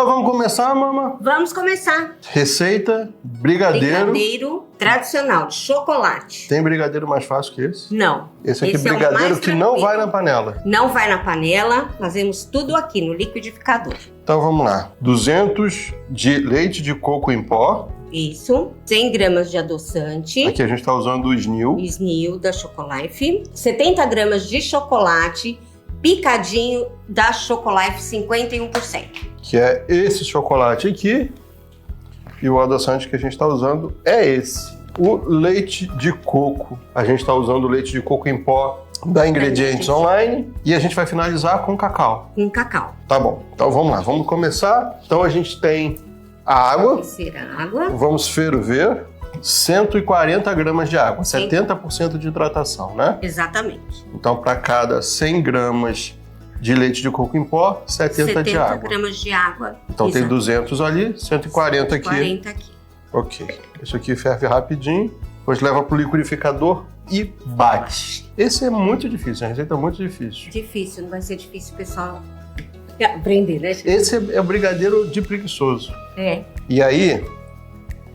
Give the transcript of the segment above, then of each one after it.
Então vamos começar, mama? Vamos começar. Receita, brigadeiro. Brigadeiro tradicional de chocolate. Tem brigadeiro mais fácil que esse? Não. Esse aqui é o brigadeiro mais que não tranquilo. vai na panela. Não vai na panela, fazemos tudo aqui no liquidificador. Então vamos lá. 200 de leite de coco em pó. Isso. 100 gramas de adoçante. Aqui a gente está usando o Snil. Snil da Chocolife. 70 gramas de chocolate picadinho da Chocolife 51%. Que é esse chocolate aqui. E o adoçante que a gente está usando é esse. O leite de coco. A gente está usando o leite de coco em pó da Ingredientes Online. E a gente vai finalizar com cacau. Com cacau. Tá bom. Então vamos lá. Vamos começar. Então a gente tem a água. Aquecer a água. Vamos ferver 140 gramas de água. 70% de hidratação, né? Exatamente. Então para cada 100 gramas de leite de coco em pó, 70 de água. 70 gramas de água. Então Exato. tem 200 ali, 140 aqui. 140 aqui. Ok. Isso aqui ferve rapidinho, depois leva pro liquidificador e bate. Esse é muito difícil, a receita é muito difícil. Difícil, não vai ser difícil o pessoal aprender, né? Esse é o brigadeiro de preguiçoso. É. E aí,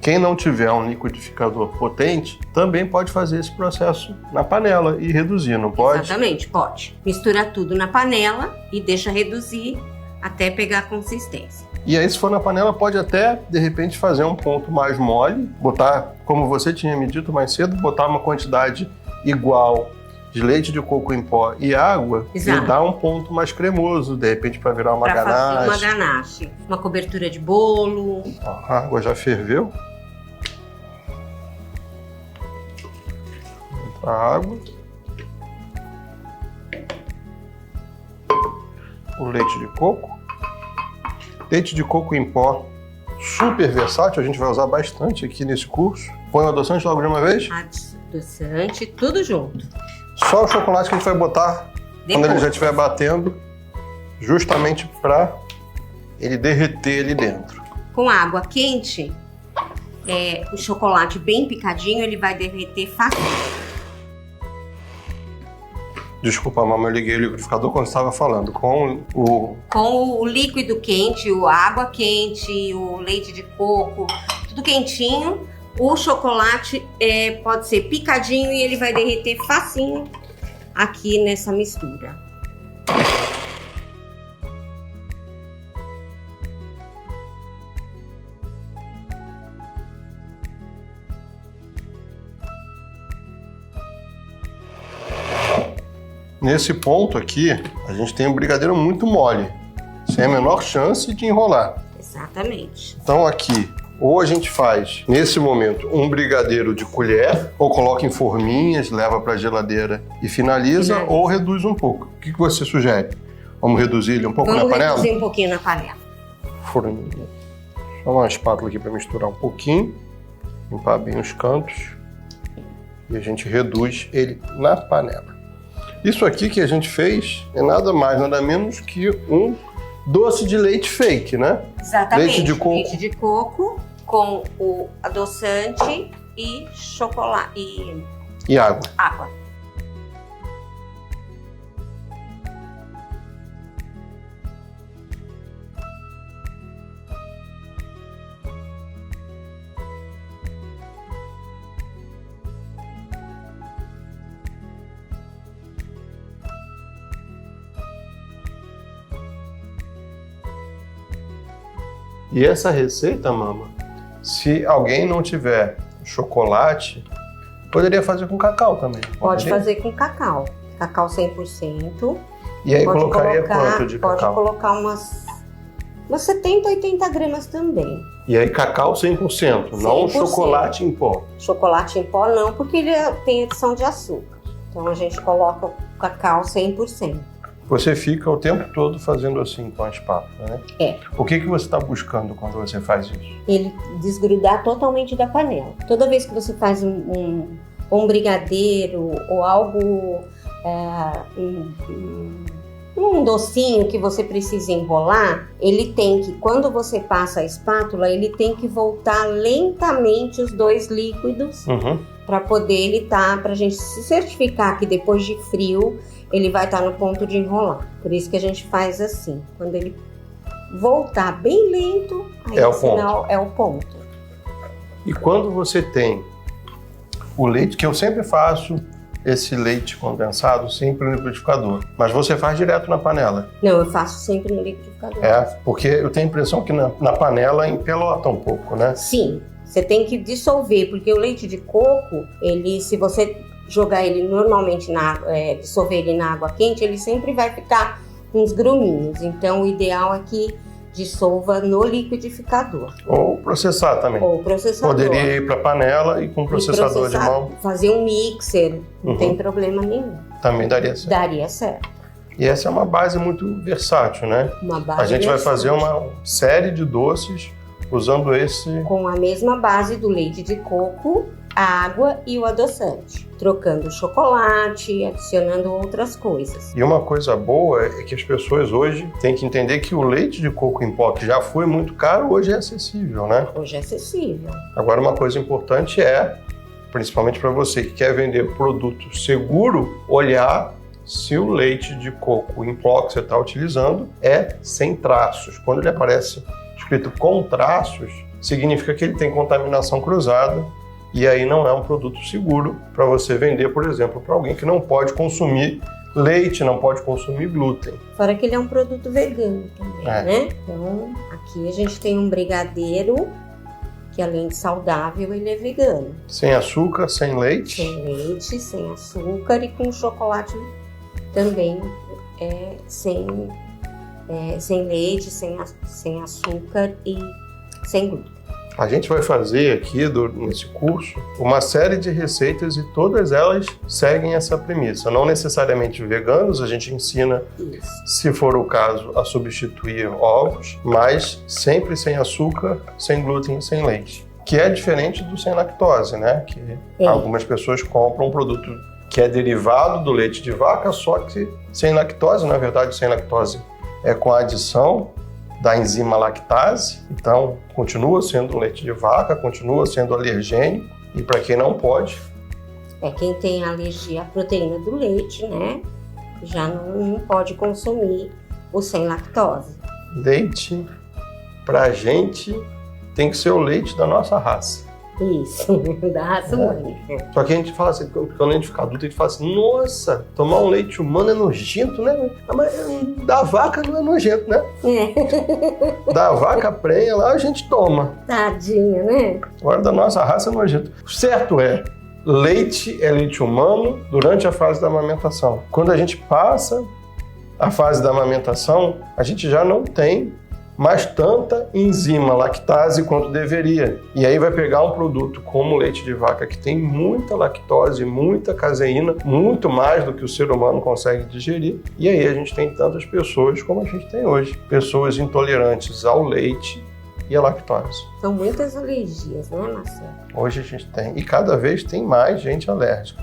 quem não tiver um liquidificador potente, também pode fazer esse processo na panela e reduzir, não pode? Exatamente, pode. Mistura tudo na panela e deixa reduzir até pegar a consistência. E aí, se for na panela, pode até, de repente, fazer um ponto mais mole, botar, como você tinha me dito mais cedo, botar uma quantidade igual de leite de coco em pó e água. Exato. E dar um ponto mais cremoso, de repente, para virar uma Para fazer uma ganache. ganache. Uma cobertura de bolo. Ó, a água já ferveu. Entra a água. O leite de coco. Leite de coco em pó, super versátil, a gente vai usar bastante aqui nesse curso. Põe o adoçante logo de uma vez. Adoçante, tudo junto. Só o chocolate que a gente vai botar quando ele Depois. já estiver batendo, justamente para ele derreter ali dentro. Com água quente, o chocolate bem picadinho, ele vai derreter fácil. Desculpa, mamãe, eu liguei o liquidificador quando estava falando. Com o líquido quente, a água quente, o leite de coco, tudo quentinho. O chocolate pode ser picadinho e ele vai derreter facinho aqui nessa mistura. Nesse ponto aqui, a gente tem um brigadeiro muito mole, sem a menor chance de enrolar. Exatamente. Então aqui, ou a gente faz, nesse momento, um brigadeiro de colher, ou coloca em forminhas, leva para a geladeira e finaliza, ou reduz um pouco. O que você sugere? Vamos reduzir ele um pouco na panela? Vamos reduzir um pouquinho na panela. Forminha. Dá uma espátula aqui para misturar um pouquinho, limpar bem os cantos, e a gente reduz ele na panela. Isso aqui que a gente fez é nada mais, nada menos que um doce de leite fake, né? Exatamente. Leite de coco. Leite de coco com o adoçante e chocolate E água. água. E essa receita, mama, se alguém não tiver chocolate, poderia fazer com cacau também. Pode fazer com cacau. Cacau 100%. E aí Pode colocaria colocar, quanto de pode cacau? colocar umas 70, 80 gramas também. E aí cacau 100%, não 100%. chocolate em pó. Chocolate em pó não, porque ele tem adição de açúcar. Então a gente coloca o cacau 100%. Você fica o tempo todo fazendo assim com a espátula, né? É. O que você está buscando quando você faz isso? Ele desgrudar totalmente da panela. Toda vez que você faz um brigadeiro ou algo, um docinho que você precisa enrolar, ele tem que, quando você passa a espátula, ele tem que voltar lentamente os dois líquidos para poder ele estar, para a gente se certificar que depois de frio ele vai estar no ponto de enrolar. Por isso que a gente faz assim. Quando ele voltar bem lento, aí É o o ponto. sinal é o ponto. E quando você tem o leite, que eu sempre faço esse leite condensado sempre no liquidificador, mas você faz direto na panela. Não, eu faço sempre no liquidificador. Porque eu tenho a impressão que na panela empelota um pouco, né? Sim, você tem que dissolver, porque o leite de coco, se você jogar ele normalmente dissolver ele na água quente, ele sempre vai ficar uns gruminhos. Então, o ideal é que dissolva no liquidificador. Ou processar também. Ou processador. Poderia ir para a panela e com processador de mão. Fazer um mixer, não tem problema nenhum. Também daria certo. Daria certo. E essa é uma base muito versátil, né? Uma base a gente vai fazer versátil. uma série de doces usando esse... Com a mesma base do leite de coco, a água e o adoçante. Trocando o chocolate, adicionando outras coisas. E uma coisa boa é que as pessoas hoje têm que entender que o leite de coco em pó, que já foi muito caro, hoje é acessível, né? Hoje é acessível. Agora, uma coisa importante principalmente para você que quer vender produto seguro, olhar se o leite de coco em pó que você está utilizando é sem traços. Quando ele aparece escrito com traços, significa que ele tem contaminação cruzada e aí não é um produto seguro para você vender, por exemplo, para alguém que não pode consumir leite, não pode consumir glúten. Fora que ele é um produto vegano também, né? Então, aqui a gente tem um brigadeiro que, além de saudável, ele é vegano. Sem açúcar, sem leite? Sem leite, sem açúcar e com chocolate também sem leite, sem açúcar e sem glúten. A gente vai fazer aqui, nesse curso, uma série de receitas e todas elas seguem essa premissa. Não necessariamente veganos, a gente ensina, se for o caso, a substituir ovos, mas sempre sem açúcar, sem glúten e sem leite. Que é diferente do sem lactose, né? Que algumas pessoas compram um produto que é derivado do leite de vaca, só que sem lactose. Na verdade, sem lactose é com a adição da enzima lactase, então continua sendo leite de vaca, continua sendo alergênico, e para quem não pode... Quem tem alergia à proteína do leite, né, já não pode consumir o sem lactose. Leite, pra gente, tem que ser o leite da nossa raça. Isso, da raça humana. Só que a gente fala assim, quando a gente fica adulto, a gente fala assim, nossa, tomar um leite humano é nojento, né? Mas da vaca não é nojento, né? Da vaca prenha lá a gente toma. Tadinha, né? Agora da nossa raça é nojento. O certo leite é leite humano durante a fase da amamentação. Quando a gente passa a fase da amamentação, a gente já não tem mais tanta enzima lactase quanto deveria. E aí vai pegar um produto como o leite de vaca, que tem muita lactose, muita caseína, muito mais do que o ser humano consegue digerir. E aí a gente tem tantas pessoas como a gente tem hoje. Pessoas intolerantes ao leite e à lactose. São muitas alergias, né, Marcelo? Hoje a gente tem. E cada vez tem mais gente alérgica.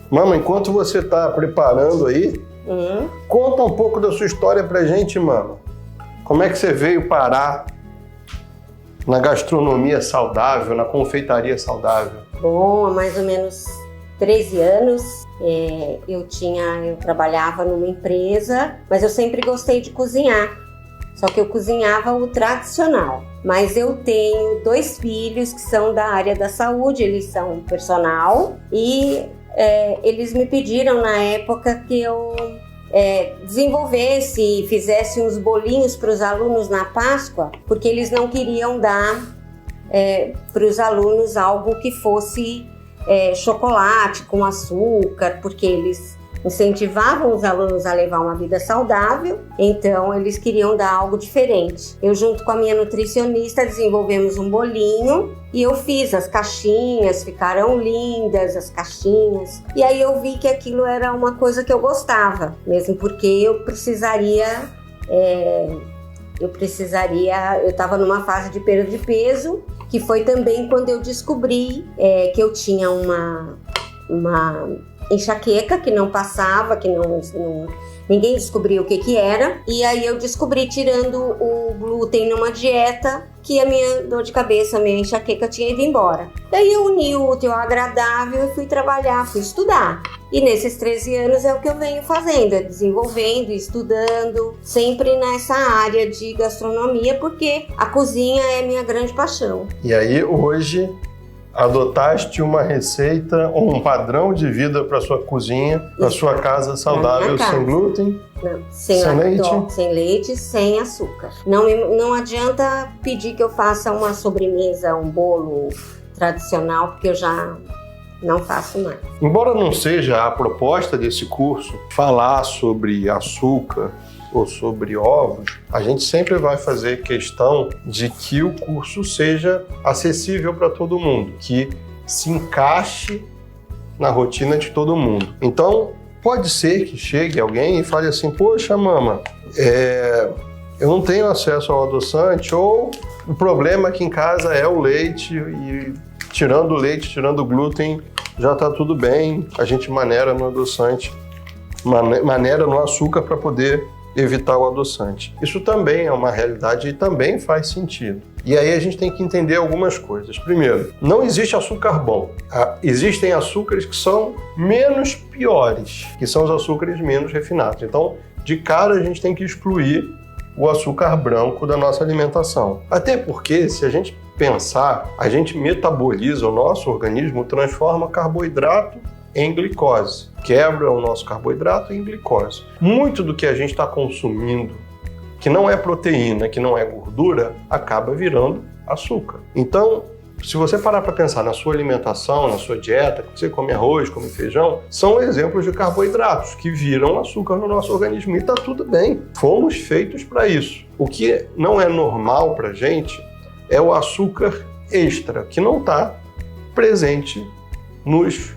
Mama, enquanto você está preparando aí, conta um pouco da sua história pra gente, mama. Como é que você veio parar na gastronomia saudável, na confeitaria saudável? Bom, há mais ou menos 13 anos eu trabalhava numa empresa, mas eu sempre gostei de cozinhar. Só que eu cozinhava o tradicional. Mas eu tenho 2 filhos que são da área da saúde, eles são personal e eles me pediram na época que eu desenvolvesse e fizesse uns bolinhos para os alunos na Páscoa, porque eles não queriam dar para os alunos algo que fosse chocolate com açúcar, porque eles incentivavam os alunos a levar uma vida saudável, então eles queriam dar algo diferente. Eu, junto com a minha nutricionista, desenvolvemos um bolinho e eu fiz as caixinhas, ficaram lindas as caixinhas. E aí eu vi que aquilo era uma coisa que eu gostava, mesmo porque eu estava numa fase de perda de peso, que foi também quando eu descobri que eu tinha uma enxaqueca que não passava, que ninguém descobriu o que era. E aí eu descobri, tirando o glúten numa dieta, que a minha dor de cabeça, a minha enxaqueca tinha ido embora. Daí eu uni o útil ao agradável e fui trabalhar, fui estudar. E nesses 13 anos é o que eu venho fazendo, é desenvolvendo, estudando, sempre nessa área de gastronomia, porque a cozinha é minha grande paixão. E aí, hoje, adotaste uma receita ou um padrão de vida para sua cozinha, para sua casa saudável, sem glúten? Não, sem leite? Sem leite, sem açúcar. Não adianta pedir que eu faça uma sobremesa, um bolo tradicional, porque eu já não faço mais. Embora não seja a proposta desse curso falar sobre açúcar ou sobre ovos, a gente sempre vai fazer questão de que o curso seja acessível para todo mundo, que se encaixe na rotina de todo mundo. Então, pode ser que chegue alguém e fale assim, poxa, mama, eu não tenho acesso ao adoçante, ou o problema aqui em casa é o leite, e tirando o leite, tirando o glúten, já está tudo bem, a gente maneira no adoçante, maneira no açúcar para poder evitar o adoçante. Isso também é uma realidade e também faz sentido. E aí a gente tem que entender algumas coisas. Primeiro, não existe açúcar bom. Existem açúcares que são menos piores, que são os açúcares menos refinados. Então, de cara, a gente tem que excluir o açúcar branco da nossa alimentação. Até porque, se a gente pensar, a gente metaboliza, o nosso organismo transforma carboidrato em glicose. Quebra o nosso carboidrato em glicose. Muito do que a gente está consumindo, que não é proteína, que não é gordura, acaba virando açúcar. Então, se você parar para pensar na sua alimentação, na sua dieta, que você come arroz, come feijão, são exemplos de carboidratos que viram açúcar no nosso organismo. E está tudo bem. Fomos feitos para isso. O que não é normal para a gente é o açúcar extra, que não está presente nos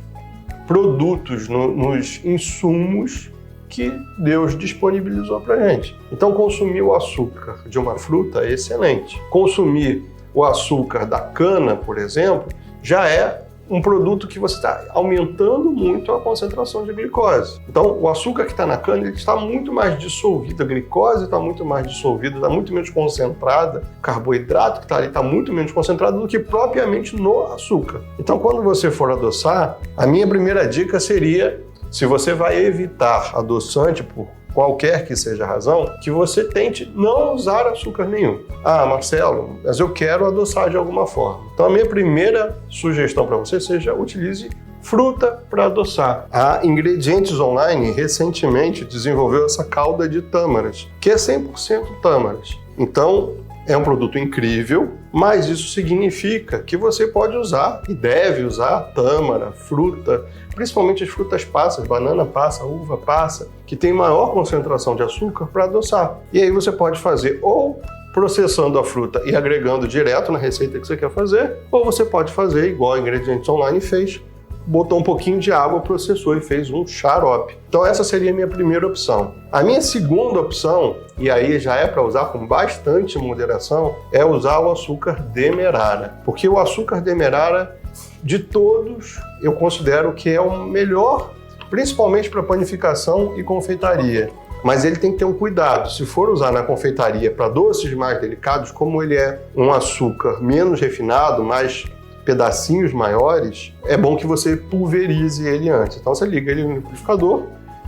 produtos, nos insumos que Deus disponibilizou para a gente. Então, consumir o açúcar de uma fruta é excelente. Consumir o açúcar da cana, por exemplo, já é um produto que você está aumentando muito a concentração de glicose. Então, o açúcar que está na cana ele está muito mais dissolvido, a glicose está muito mais dissolvida, está muito menos concentrada, o carboidrato que está ali está muito menos concentrado do que propriamente no açúcar. Então, quando você for adoçar, a minha primeira dica seria, se você vai evitar adoçante por qualquer que seja a razão, que você tente não usar açúcar nenhum. Ah, Marcelo, mas eu quero adoçar de alguma forma. Então a minha primeira sugestão para você seja utilize fruta para adoçar. A Ingredientes Online recentemente desenvolveu essa calda de tâmaras, que é 100% tâmaras. Então é um produto incrível, mas isso significa que você pode usar e deve usar tâmara, fruta, principalmente as frutas passas, banana passa, uva passa, que tem maior concentração de açúcar para adoçar. E aí você pode fazer ou processando a fruta e agregando direto na receita que você quer fazer, ou você pode fazer igual a Ingredientes Online fez, botou um pouquinho de água, processou e fez um xarope. Então essa seria a minha primeira opção. A minha segunda opção, e aí já é para usar com bastante moderação, é usar o açúcar demerara. Porque o açúcar demerara, de todos, eu considero que é o melhor, principalmente para panificação e confeitaria. Mas ele tem que ter um cuidado. Se for usar na confeitaria para doces mais delicados, como ele é um açúcar menos refinado, mais pedacinhos maiores, é bom que você pulverize ele antes. Então você liga ele no liquidificador,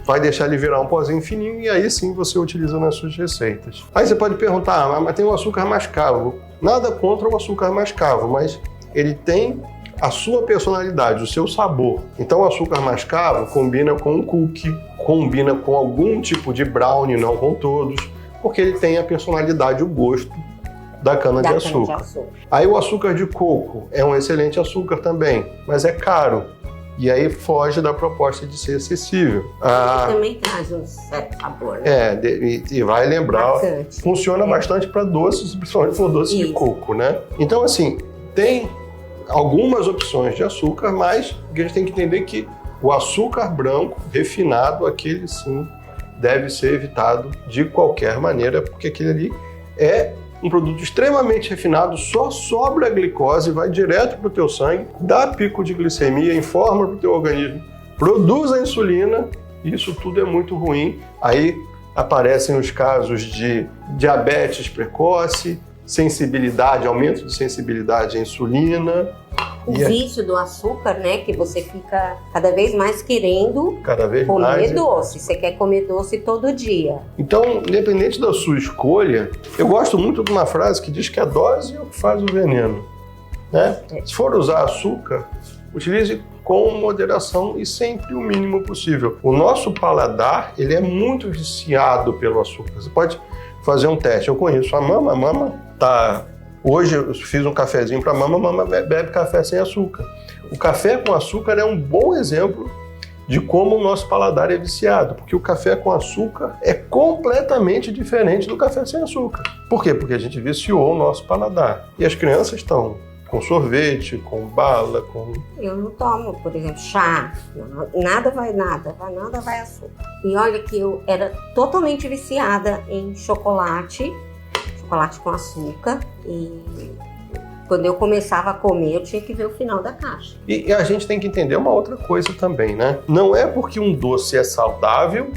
vai deixar ele virar um pozinho fininho e aí sim você utiliza nas suas receitas. Aí você pode perguntar, mas tem um açúcar mascavo. Nada contra o açúcar mascavo, mas ele tem a sua personalidade, o seu sabor. Então o açúcar mascavo combina com um cookie, combina com algum tipo de brownie, não com todos, porque ele tem a personalidade, o gosto da cana-de-açúcar. Aí o açúcar de coco é um excelente açúcar também, mas é caro. E aí foge da proposta de ser acessível. Ele também traz um certo sabor, né? E vai lembrar, bastante. Funciona bastante para doces, principalmente for doce de coco, né? Então assim, tem algumas opções de açúcar, mas a gente tem que entender que o açúcar branco refinado, aquele sim, deve ser evitado de qualquer maneira, porque aquele ali é um produto extremamente refinado, só sobra a glicose, vai direto para o teu sangue, dá pico de glicemia, informa para o teu organismo, produz a insulina, e isso tudo é muito ruim. Aí aparecem os casos de diabetes precoce, sensibilidade, aumento de sensibilidade à insulina, O vício do açúcar, né? Que você fica cada vez mais querendo comer doce. Você quer comer doce todo dia. Então, independente da sua escolha, eu gosto muito de uma frase que diz que a dose é o que faz o veneno, né? Se for usar açúcar, utilize com moderação e sempre o mínimo possível. O nosso paladar, ele é muito viciado pelo açúcar. Você pode fazer um teste. Eu conheço a Mama tá... Hoje eu fiz um cafezinho para Mama bebe café sem açúcar. O café com açúcar é um bom exemplo de como o nosso paladar é viciado, porque o café com açúcar é completamente diferente do café sem açúcar. Por quê? Porque a gente viciou o nosso paladar. E as crianças estão com sorvete, com bala, com... Eu não tomo, por exemplo, chá. Nada vai açúcar. E olha que eu era totalmente viciada em chocolate com açúcar, e quando eu começava a comer, eu tinha que ver o final da caixa. E a gente tem que entender uma outra coisa também, né? Não é porque um doce é saudável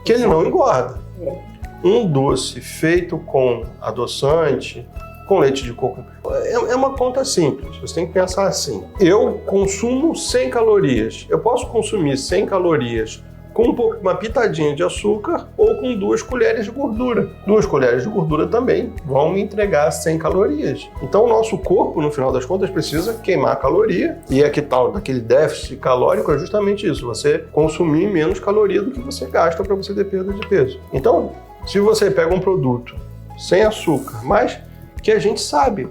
que ele não engorda. Um doce feito com adoçante, com leite de coco, é uma conta simples. Você tem que pensar assim: eu consumo 100 calorias. Eu posso consumir 100 calorias com uma pitadinha de açúcar ou com 2 colheres de gordura. 2 colheres de gordura também vão me entregar 100 calorias. Então o nosso corpo, no final das contas, precisa queimar a caloria. E a que tal daquele déficit calórico é justamente isso: você consumir menos caloria do que você gasta para você ter perda de peso. Então, se você pega um produto sem açúcar, mas que a gente sabe,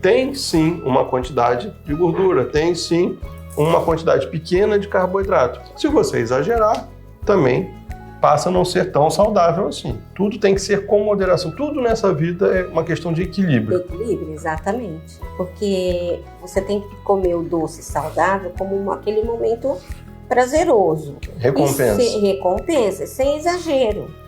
tem sim uma quantidade de gordura, tem sim uma quantidade pequena de carboidrato. Se você exagerar, também passa a não ser tão saudável assim. Tudo tem que ser com moderação. Tudo nessa vida é uma questão de equilíbrio. Equilíbrio, exatamente. Porque você tem que comer o doce saudável como aquele momento prazeroso. Recompensa. Recompensa, sem exagero.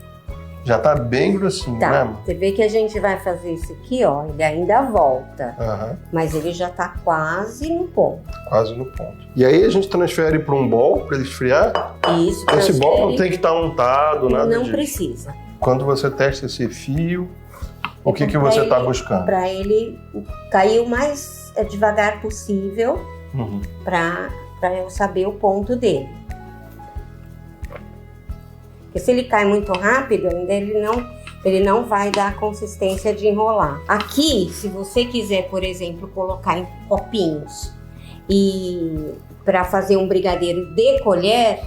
Já tá bem grossinho, né, amor? Você vê que a gente vai fazer isso aqui, ó, ele ainda volta. Uhum. Mas ele já tá quase no ponto. Quase no ponto. E aí a gente transfere para um bowl para ele esfriar? Isso, esse bowl não tem que estar untado, nada disso. Não precisa. Quando você testa esse fio, o que você está buscando? Para ele cair o mais devagar possível, para eu saber o ponto dele. Porque se ele cai muito rápido, ainda ele não vai dar consistência de enrolar. Aqui, se você quiser, por exemplo, colocar em copinhos e para fazer um brigadeiro de colher,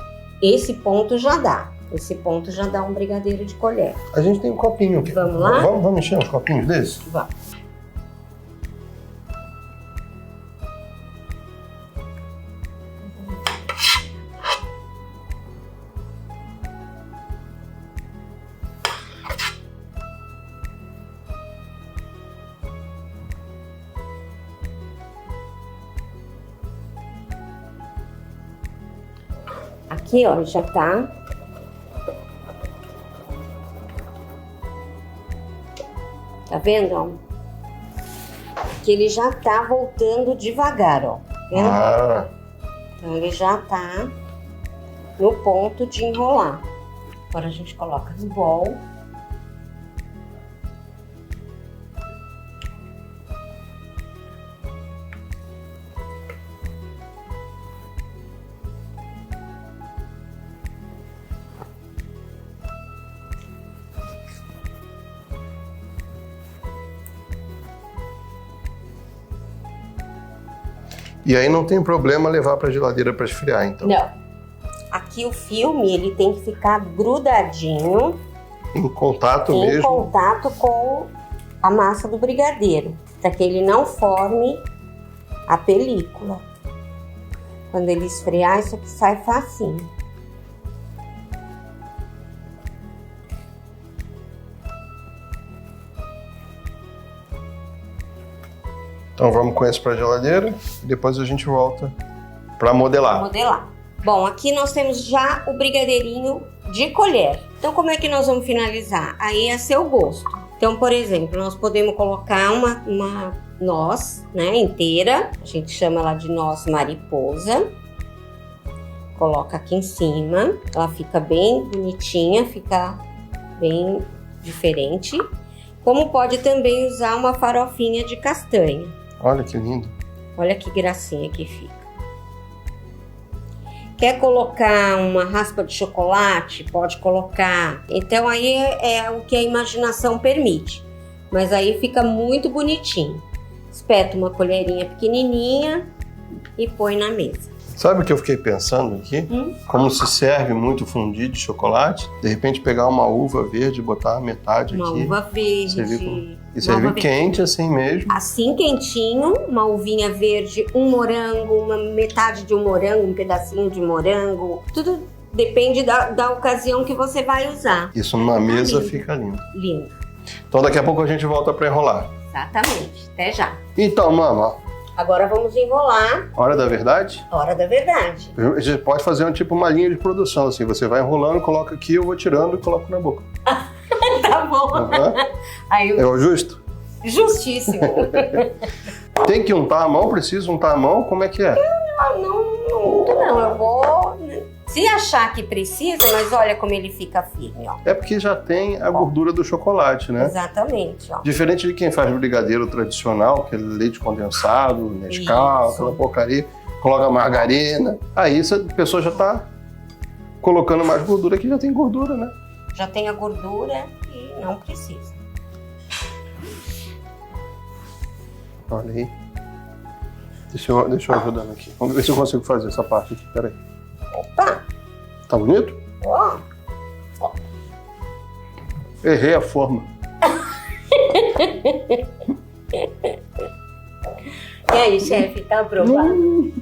esse ponto já dá. Esse ponto já dá um brigadeiro de colher. A gente tem um copinho aqui. Vamos lá? Vamos encher uns copinhos desses? Vamos. Aqui, ó, já tá. Tá vendo, ó? Que ele já tá voltando devagar, ó. Vendo? Então ele já tá no ponto de enrolar. Agora a gente coloca no bowl. E aí não tem problema levar para a geladeira para esfriar, então? Não. Aqui o filme, ele tem que ficar grudadinho. Em contato mesmo? Em contato com a massa do brigadeiro, para que ele não forme a película. Quando ele esfriar, isso aqui sai facinho. Então vamos com esse para a geladeira e depois a gente volta para modelar. Modelar. Bom, aqui nós temos já o brigadeirinho de colher. Então como é que nós vamos finalizar? Aí é a seu gosto. Então, por exemplo, nós podemos colocar uma noz, né, inteira. A gente chama ela de noz mariposa. Coloca aqui em cima. Ela fica bem bonitinha, fica bem diferente. Como pode também usar uma farofinha de castanha. Olha que lindo. Olha que gracinha que fica. Quer colocar uma raspa de chocolate? Pode colocar. Então aí é o que a imaginação permite. Mas aí fica muito bonitinho. Espeta uma colherinha pequenininha e põe na mesa. Sabe o que eu fiquei pensando aqui? Como se serve muito fondue de chocolate, de repente pegar uma uva verde e botar a metade aqui. Uma uva verde. E servir quente assim mesmo. Assim quentinho, uma uvinha verde, um morango, uma metade de um morango, um pedacinho de morango. Tudo depende da ocasião que você vai usar. Isso numa mesa fica lindo. Lindo. Então daqui a pouco a gente volta para enrolar. Exatamente. Até já. Então, mama. Agora vamos enrolar. Hora da verdade? Hora da verdade. A gente pode fazer uma linha de produção, assim. Você vai enrolando, coloca aqui, eu vou tirando e coloco na boca. Tá bom. Aí, é o justo? Justíssimo. Tem que untar a mão? Precisa untar a mão? Como é que é? Não. Eu vou... Se achar que precisa, mas olha como ele fica firme, ó. É porque já tem a gordura do chocolate, né? Exatamente, ó. Diferente de quem faz brigadeiro tradicional, aquele leite condensado, Nescau, aquela porcaria, coloca margarina. Aí a pessoa já tá colocando mais gordura, que já tem gordura, né? Já tem a gordura e não precisa. Olha aí. Deixa eu ajudando aqui. Vamos ver se eu consigo fazer essa parte aqui. Peraí. Opa! Tá bonito? Ó. Errei a forma. E aí, chefe, tá aprovado?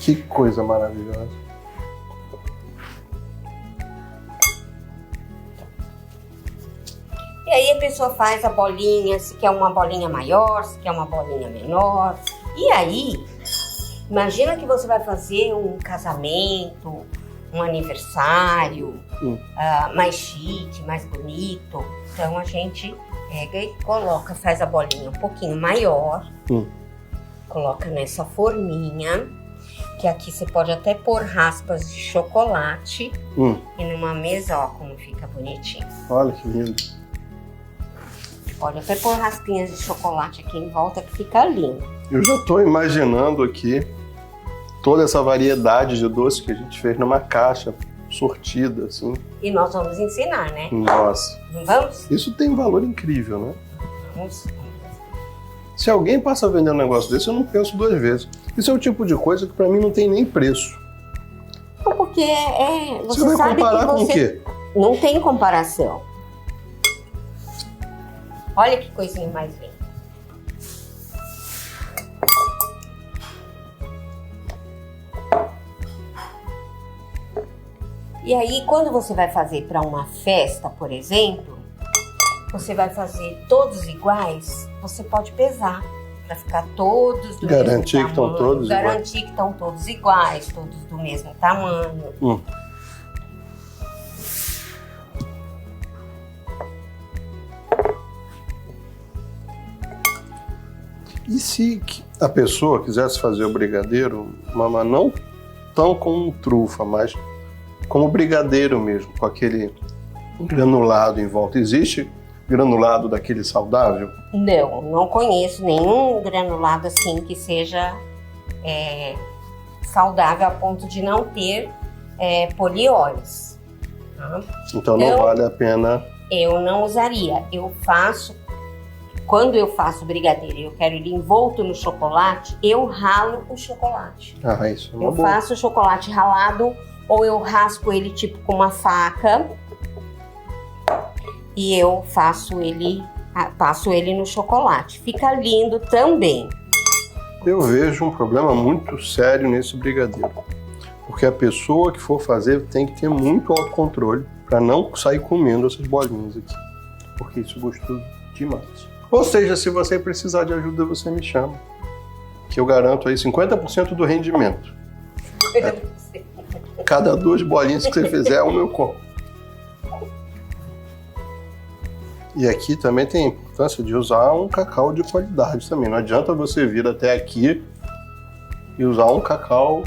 Que coisa maravilhosa. E aí a pessoa faz a bolinha, se quer uma bolinha maior, se quer uma bolinha menor. E aí, imagina que você vai fazer um casamento, um aniversário, mais chique, mais bonito. Então a gente pega e coloca, faz a bolinha um pouquinho maior, coloca nessa forminha, que aqui você pode até pôr raspas de chocolate. E numa mesa, ó, como fica bonitinho. Olha que lindo. Pode até pôr raspinhas de chocolate aqui em volta que fica lindo. Eu já estou imaginando aqui toda essa variedade de doce que a gente fez numa caixa sortida, assim. E nós vamos ensinar, né? Nossa. Não vamos? Isso tem um valor incrível, né? Vamos. Se alguém passa a vender um negócio desse, eu não penso duas vezes. Isso é o tipo de coisa que para mim não tem nem preço. Não, porque você vai sabe comparar que com o quê? Não tem comparação. Olha que coisinha mais linda. E aí, quando você vai fazer para uma festa, por exemplo, você vai fazer todos iguais, você pode pesar para ficar todos do Garantir mesmo que estão tamanho. todos iguais. Garantir que estão todos iguais, todos do mesmo tamanho. E se a pessoa quisesse fazer o brigadeiro, mama, não tão como trufa, mas como brigadeiro mesmo, com aquele granulado em volta. Existe granulado daquele saudável? Não conheço nenhum granulado assim que seja saudável a ponto de não ter polióis. Tá? Então não vale a pena. Eu não usaria. Quando eu faço brigadeiro e eu quero ele envolto no chocolate, eu ralo o chocolate. Isso é uma boa. Faço o chocolate ralado ou eu raspo ele tipo com uma faca e eu passo ele no chocolate. Fica lindo também. Eu vejo um problema muito sério nesse brigadeiro. Porque a pessoa que for fazer tem que ter muito autocontrole para não sair comendo essas bolinhas aqui. Porque isso é gostoso demais. Ou seja, se você precisar de ajuda, você me chama. Que eu garanto aí 50% do rendimento. Cada 2 bolinhas que você fizer é o meu copo. E aqui também tem a importância de usar um cacau de qualidade também. Não adianta você vir até aqui e usar um cacau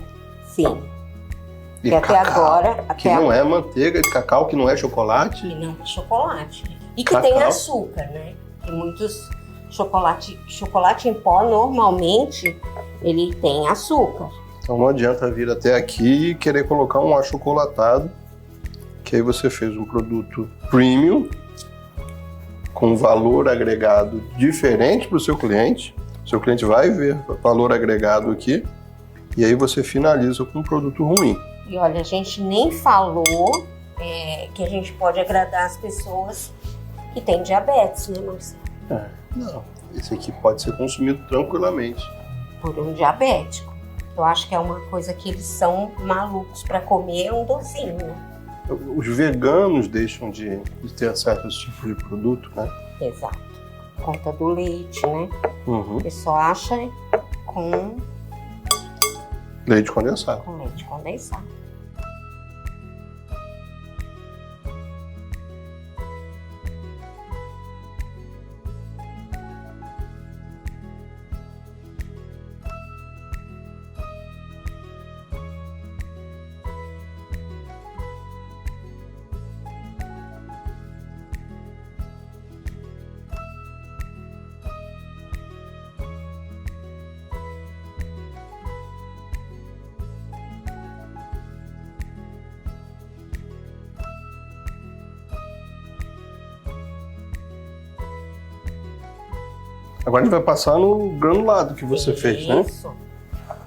E que até agora... que não é manteiga de cacau, que não é chocolate. Que não é chocolate. E que Cacau. tem açúcar, né? E muitos chocolate em pó, normalmente, ele tem açúcar. Então não adianta vir até aqui e querer colocar um achocolatado, que aí você fez um produto premium, com valor agregado diferente para o seu cliente. O seu cliente vai ver valor agregado aqui, e aí você finaliza com um produto ruim. E olha, a gente nem falou que a gente pode agradar as pessoas que têm diabetes, né, Marcelo? Não, esse aqui pode ser consumido tranquilamente. Por um diabético. Eu acho que é uma coisa que eles são malucos para comer, um docinho, né? Os veganos deixam de ter certos tipos de produto, né? Exato. Por conta do leite, né? Uhum. Ele só acha com Leite condensado. leite condensado. Agora a gente vai passar no granulado que você fez, né? Isso.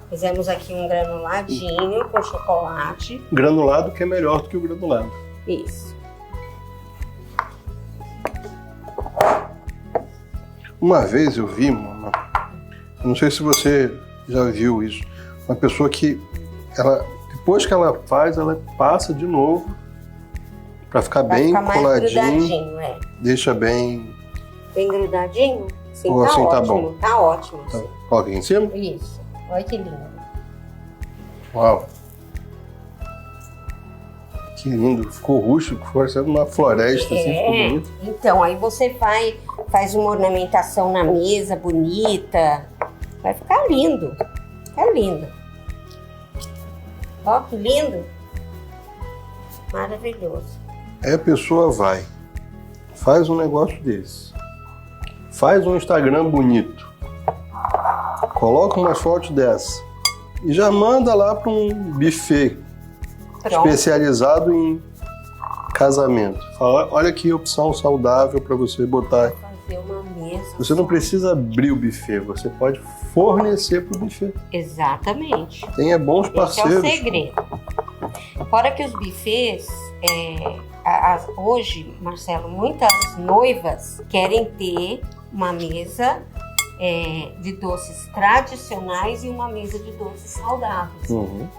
Fizemos aqui um granuladinho com chocolate. Granulado que é melhor do que o granulado. Isso. Uma vez eu vi, mano, não sei se você já viu isso, uma pessoa que depois que ela faz, ela passa de novo para ficar Vai bem ficar mais coladinho, grudadinho, deixa bem. Bem grudadinho? Sim, Ou tá assim tá ótimo. bom? Tá ótimo. Tá, Sim. coloca aqui em cima. Isso. Olha que lindo. Uau! Que lindo, ficou rústico, ficou parecendo uma floresta, assim, ficou bonito. Então, aí você faz uma ornamentação na mesa bonita. Vai ficar lindo. Fica lindo. Ó, que lindo. Maravilhoso. Aí a pessoa vai, faz um negócio desse, faz um Instagram bonito, coloca umas fotos dessa e já manda lá para um buffet Pronto. especializado em casamento. Fala, olha que opção saudável para você botar. Fazer uma mesa. Você não precisa abrir o buffet, você pode fornecer para o buffet. Exatamente. Tenha bons Esse parceiros. é o segredo. Fora que os buffets, hoje, Marcelo, muitas noivas querem ter uma mesa de doces tradicionais e uma mesa de doces saudáveis,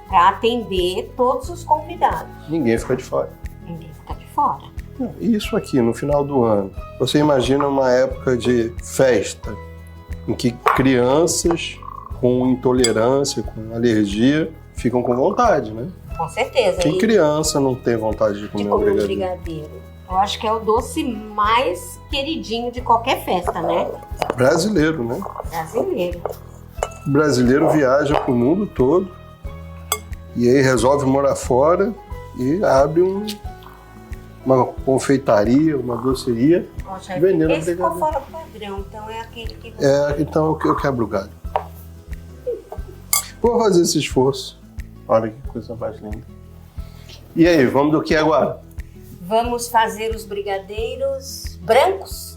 para atender todos os convidados. Ninguém fica de fora. Ninguém fica de fora. Isso aqui, no final do ano, você imagina uma época de festa, em que crianças com intolerância, com alergia, ficam com vontade, né? Com certeza. Quem criança não tem vontade de comer um brigadeiro? brigadeiro? Eu acho que é o doce mais queridinho de qualquer festa, né? Brasileiro, né? Brasileiro. O brasileiro viaja pro mundo todo e aí resolve morar fora e abre uma confeitaria, uma doceria, vendendo Esse ficou brigadeiro. fora do padrão, então é aquele que... Então eu quebro o galho. Vou fazer esse esforço. Olha que coisa mais linda. E aí, vamos do que agora? Vamos fazer os brigadeiros brancos.